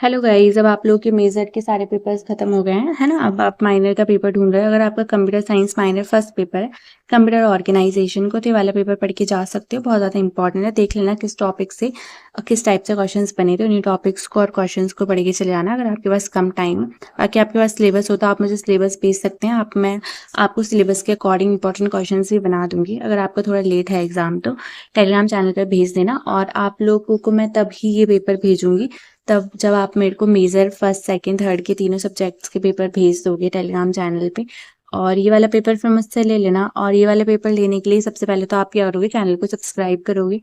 Hello guys, अब आप लोगों के मेजर के सारे पेपर्स खत्म हो गए हैं, है ना। अब आप माइनर का पेपर ढूंढ रहे हो। अगर आपका computer science minor first paper है, कंप्यूटर ऑर्गेनाइजेशन को, तो ये वाला पेपर पढ़ के जा सकते हो। बहुत ज़्यादा इंपॉर्टेंट है। देख लेना किस टॉपिक से और किस टाइप से क्वेश्चंस बने थे, उन्हीं टॉपिक्स को और क्वेश्चंस को पढ़ के चले जाना अगर आपके पास कम टाइम है। बाकी आपके पास सिलेबस हो तो आप मुझे सिलेबस भेज सकते हैं। मैं आपको सिलेबस के अकॉर्डिंग इंपॉर्टेंट क्वेश्चन भी बना दूंगी। अगर आपका थोड़ा लेट है एग्जाम तो टेलीग्राम चैनल पर भेज देना, और आप लोगों को मैं तभी ये पेपर भेजूंगी तब जब आप मेरे को मेजर फर्स्ट सेकंड थर्ड के तीनों सब्जेक्ट्स के पेपर भेज दोगे टेलीग्राम चैनल पे। और ये वाला पेपर फिर मुझसे ले लेना। और ये वाला पेपर लेने के लिए सबसे पहले तो आप क्या करोगे, चैनल को सब्सक्राइब करोगे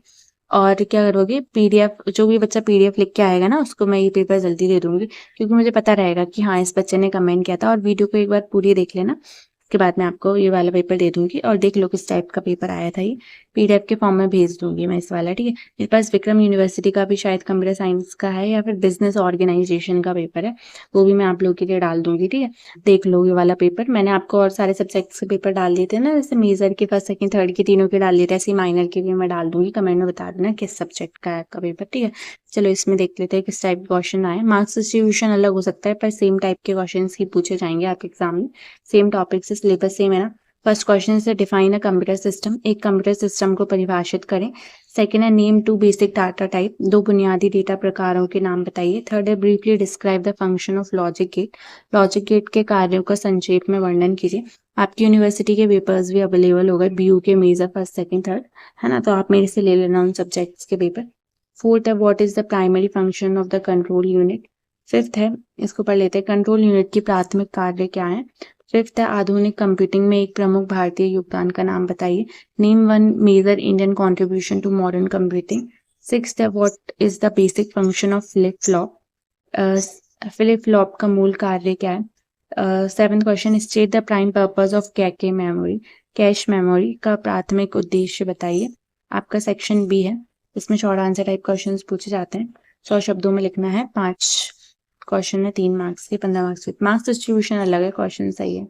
और क्या करोगे, पीडीएफ, जो भी बच्चा पीडीएफ लिख के आएगा ना उसको मैं ये पेपर जल्दी दे दूंगी, क्योंकि मुझे पता रहेगा कि हाँ इस बच्चे ने कमेंट किया था। और वीडियो को एक बार पूरी देख लेना, उसके बाद मैं आपको ये वाला पेपर दे दूंगी। और देख लो किस टाइप का पेपर आया था। ये पीडीएफ के फॉर्म में भेज दूंगी मैं इस वाला, ठीक है। मेरे पास विक्रम यूनिवर्सिटी का भी शायद कंप्यूटर साइंस का है, या फिर बिजनेस ऑर्गेनाइजेशन का पेपर है, वो भी मैं आप लोगों के लिए डाल दूंगी, ठीक है। देख लो ये वाला पेपर। मैंने आपको और सारे सब्जेक्ट्स के पेपर डाल दिए थे ना, जैसे मेजर के फर्स्ट सेकंड थर्ड के तीनों के डाल दिए थे, ऐसे माइनर के भी मैं डाल दूंगी। कमेंट में बता देना किस सब्जेक्ट का है आपका पेपर, ठीक है। चलो इसमें देख लेते हैं किस टाइप के क्वेश्चन आए। मार्क्स डिस्ट्रीब्यूशन अलग हो सकता है, पर सेम टाइप के क्वेश्चन ही पूछे जाएंगे आपके एग्जाम में। सेम टॉपिक से, सिलेबस सेम है ना। फर्स्ट क्वेश्चन से डिफाइन अ कंप्यूटर सिस्टम, एक कंप्यूटर सिस्टम को परिभाषित करें। सेकेंड है name two basic data type, दो बुनियादी डेटा प्रकारों के नाम बताइए। थर्ड है briefly describe the function of logic gate, logic gate के कार्यों का संक्षेप में वर्णन कीजिए। आपकी यूनिवर्सिटी के पेपर्स भी अवेलेबल हो गए, बीयू के मेजर फर्स्ट सेकंड थर्ड, है ना, तो आप मेरे से ले लेना उन सब्जेक्ट्स के पेपर। फोर्थ है what is the primary function of the control unit. Fifth है, इसको पढ़ लेते हैं, कंट्रोल यूनिट की प्राथमिक कार्य क्या है। फिफ्थ है आधुनिक कंप्यूटिंग में एक प्रमुख भारतीय योगदान का नाम बताइए। Name one major Indian contribution to modern computing. Sixth है what is the basic function of flip flop, flip flop का मूल कार्य क्या है। Seventh question, state the prime purpose of cache memory, cache memory का प्राथमिक उद्देश्य बताइए। आपका सेक्शन बी है, इसमें शॉर्ट आंसर टाइप क्वेश्चंस पूछे जाते हैं। 100 शब्दों में लिखना है। 5 क्वेश्चन है, 3 मार्क्स के, 15 मार्क्स के। मार्क्स डिस्ट्रीब्यूशन अलग है, क्वेश्चन सही है।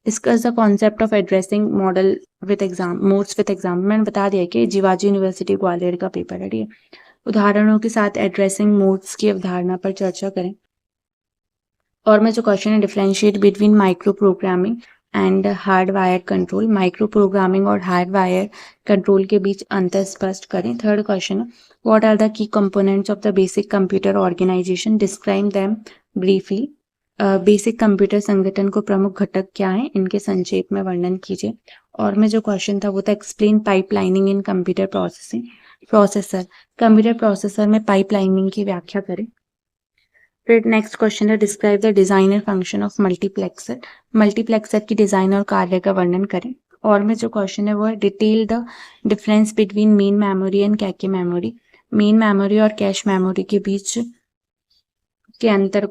Discuss the concept of addressing model with exam, modes with exam. मैंने बता दिया कि जीवाजी यूनिवर्सिटी ग्वालियर का पेपर है, ठीक है। उदाहरणों के साथ एड्रेसिंग मोड्स की अवधारणा पर चर्चा करें। और मैं जो क्वेश्चन है, differentiate between micro programming and hard wire control, micro programming और हार्ड वायर कंट्रोल के बीच अंतर स्पष्ट करें। थर्ड क्वेश्चन है, what are the key components of the basic computer organisation, describe them briefly. Basic computer संगठन को प्रमुख घटक क्या है, इनके संक्षेप में वर्णन कीजिए। और मैं जो क्वेश्चन था वो था, एक्सप्लेन पाइपलाइनिंग इन computer processing, processor, computer processor में पाइपलाइनिंग की व्याख्या करें। फिर नेक्स्ट क्वेश्चन है, describe the designer function of multiplexer, multiplexer की डिजाइन और कार्य का वर्णन करें। और में जो क्वेश्चन है वो है, detail the difference between main memory and कैके मेमोरी, मेन मेमोरी और कैश मेमोरी के बीच के अंतर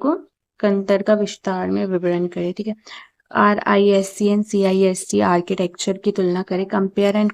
का विस्तार में विवरण करें, ठीक है। RISC एंड CISC आर्किटेक्चर की तुलना करें। Compare and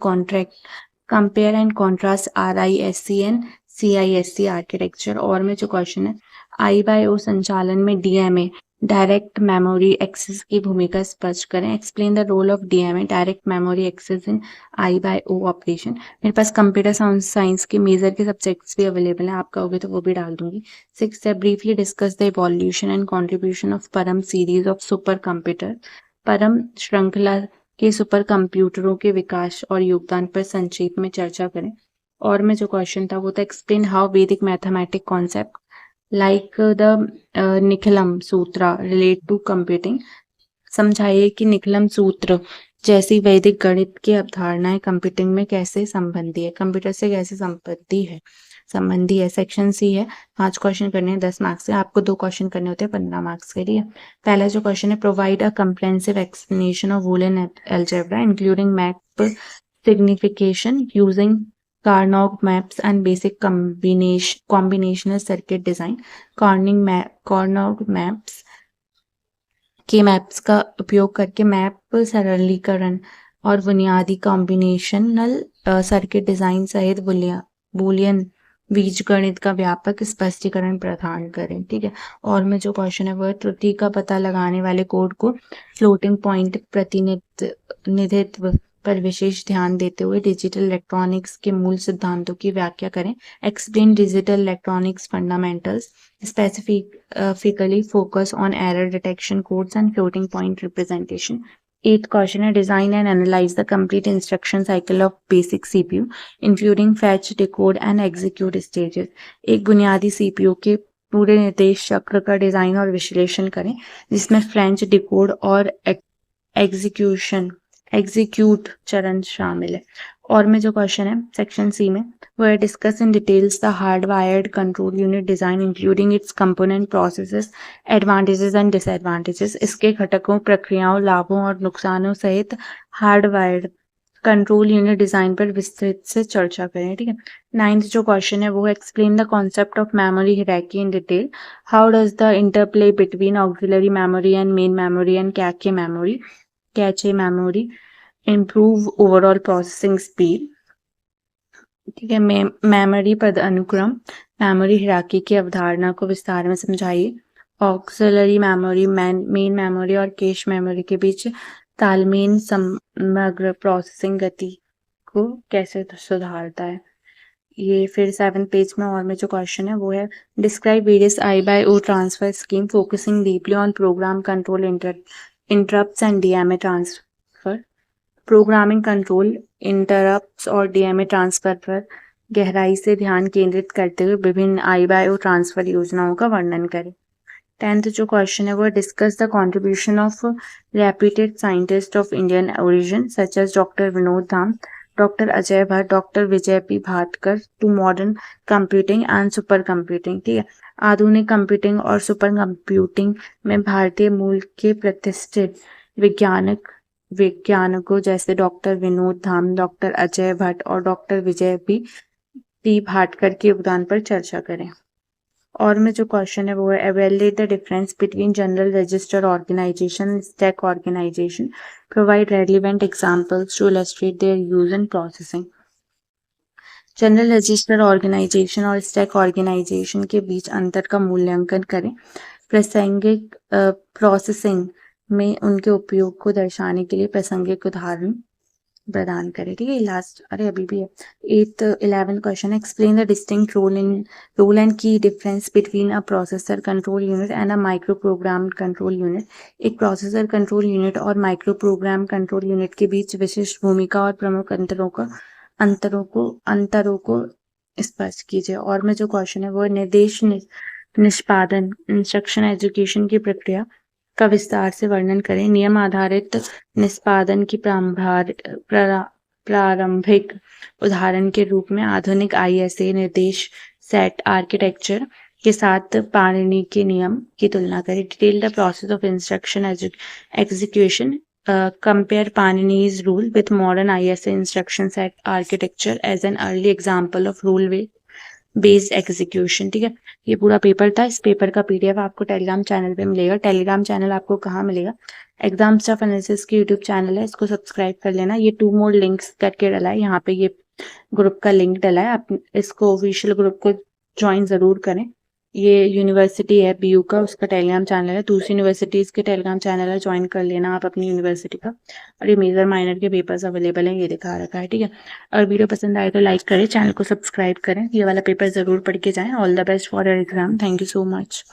contrast RISC and CISC architecture. और में जो क्वेश्चन है, I/O संचालन में DMA डायरेक्ट मेमोरी एक्सेस की भूमिका स्पष्ट करें। Explain the role of DMA direct memory access in I/O operation. मेरे पास कंप्यूटर साइंस के मेजर के सब्जेक्ट्स भी अवेलेबल हैं, आप कहोगे तो वो भी डाल दूंगी। 6 है, briefly discuss the evolution and contribution of परम सीरीज ऑफ सुपर कंप्यूटर, परम श्रृंखला के सुपर कंप्यूटरों के विकास और योगदान पर संक्षेप में चर्चा करें। और में जो क्वेश्चन था वो था, एक्सप्लेन हाउ वैदिक mathematic concept like the Nikhilam सूत्र रिलेट टू कंप्यूटिंग, समझाइए कि निखिलम सूत्र जैसी वैदिक गणित की अवधारणाएं कंप्यूटिंग में कैसे संबंधी है, कंप्यूटर से कैसे संबंधी है। सेक्शन सी है, 5 क्वेश्चन करने हैं, 10 मार्क्स से। आपको 2 क्वेश्चन करने होते हैं 15 मार्क्स के लिए। पहला जो क्वेश्चन है, provide a comprehensive explanation of Boolean algebra including map signification using Karnaugh maps and basic combinational circuit design. Karnaugh maps के मैप्स का उपयोग करके मैप सरलीकरण और बुनियादी कॉम्बिनेशनल सर्किट डिजाइन सहित बूलियन बीजगणित का व्यापक स्पष्टीकरण प्रदान करें, ठीक है। और में जो क्वेश्चन है वह, त्रुटि का पता लगाने वाले कोड को फ्लोटिंग पॉइंट प्रतिनिधित्व पर विशेष ध्यान देते हुए डिजिटल इलेक्ट्रॉनिक्स के मूल सिद्धांतों की व्याख्या करें। Explain digital electronics fundamentals, specifically focus on error detection codes and floating point representation. Eighth question है design and analyze the complete instruction cycle of basic CPU, including fetch, decode and execute stages. एक बुनियादी CPU के पूरे निर्देश चक्र का design और विश्लेषण करें जिसमें फ्रेंच, डिकोड और एग्जीक्यूट चरण शामिल है। और में जो क्वेश्चन है सेक्शन सी में वो है discuss in details the hard wired control unit design including it's component processes advantages and disadvantages. इसके घटकों, प्रक्रियाओं, लाभों और नुकसानों सहित hard wired control unit design पर विस्तृत से चर्चा करें। ठीक है। 9th जो क्वेश्चन है वो explain the concept of memory hierarchy in detail. How does the interplay between auxiliary memory and main memory and cache memory improve overall processing speed। ठीक है। मेमोरी पद अनुक्रम, मेमोरी हायरार्की की अवधारणा को विस्तार में समझाइए। ऑक्सिलरी मेमोरी, मेन मेमोरी और कैश मेमोरी के बीच तालमेल समग्र प्रोसेसिंग गति को कैसे सुधारता है। ये फिर 7th पेज में और में जो क्वेश्चन है वो है describe various I/O transfer scheme focusing deeply on program control interrupts and DMA transfer. Programming control interrupts और DMA ट्रांसफर पर गहराई से ध्यान केंद्रित करते हुए विभिन्न I/O ट्रांसफर योजनाओं का वर्णन करें। 10th जो क्वेश्चन है वो discuss the contribution of reputed scientist of Indian origin such as doctor Vinod Dham, doctor Ajay Bhatt, doctor Vijay P Bhatkar to modern computing and supercomputing. ठीक है। आधुनिक कंप्यूटिंग और सुपर कंप्यूटिंग में भारतीय मूल के प्रतिष्ठित वैज्ञानिकों जैसे डॉक्टर विनोद धाम, डॉक्टर अजय भट्ट और डॉक्टर विजय पी भाटकर के योगदान पर चर्चा करें। और में जो क्वेश्चन है वो है evaluate the difference between general register organisation, stack organisation, provide relevant examples to illustrate their use in processing. General register organisation और स्टैक ऑर्गेनाइजेशन के बीच अंतर का मूल्यांकन करें। प्रासंगिक प्रोसेसिंग में उनके उपयोग को दर्शाने के लिए प्रासंगिक उदाहरण प्रदान करें। ठीक है। लास्ट अभी भी है 8th 11th question explain the distinct role and key difference between a processor control unit and a micro program control unit. एक प्रोसेसर कंट्रोल यूनिट और माइक्रो प्रोग्राम कंट्रोल यूनिट के बीच विशिष्ट भूमिका और प्रमुख अंतरों को स्पष्ट कीजिए। और में जो क्वेश्चन है वो निर्देश निष्पादन इंस्ट्रक्शन एजुकेशन की प्रक्रिया का विस्तार से वर्णन करें। नियम आधारित निष्पादन की प्रारंभिक उदाहरण के रूप में आधुनिक ISA निर्देश सेट आर्किटेक्चर के साथ पाणिनि के नियम की तुलना करें। Detail the process of instruction execution, compare Panini's rule with modern ISA instruction set architecture as an early example of rule based execution. ठीक है। ये पूरा पेपर था। इस पेपर का PDF आपको टेलीग्राम चैनल पे मिलेगा। टेलीग्राम चैनल आपको कहाँ मिलेगा? एग्जाम स्टफ एनालिसिस की यूट्यूब चैनल है, इसको सब्सक्राइब कर लेना। ये 2 more लिंक्स करके डला है, यहाँ पे ये ग्रुप का लिंक डला है। आप इसको ऑफिशियल ग्रुप को ज्वाइन जरूर करें। ये यूनिवर्सिटी है BU का, उसका टेलीग्राम चैनल है। दूसरी यूनिवर्सिटीज के टेलीग्राम चैनल है, ज्वाइन कर लेना आप अपनी यूनिवर्सिटी का। और ये मेजर माइनर के पेपर्स अवेलेबल हैं, ये दिखा रखा है। ठीक है। अगर वीडियो पसंद आए तो लाइक करें, चैनल को सब्सक्राइब करें। ये वाला पेपर जरूर पढ़ के जाएं। All the best for your exam. Thank you so much.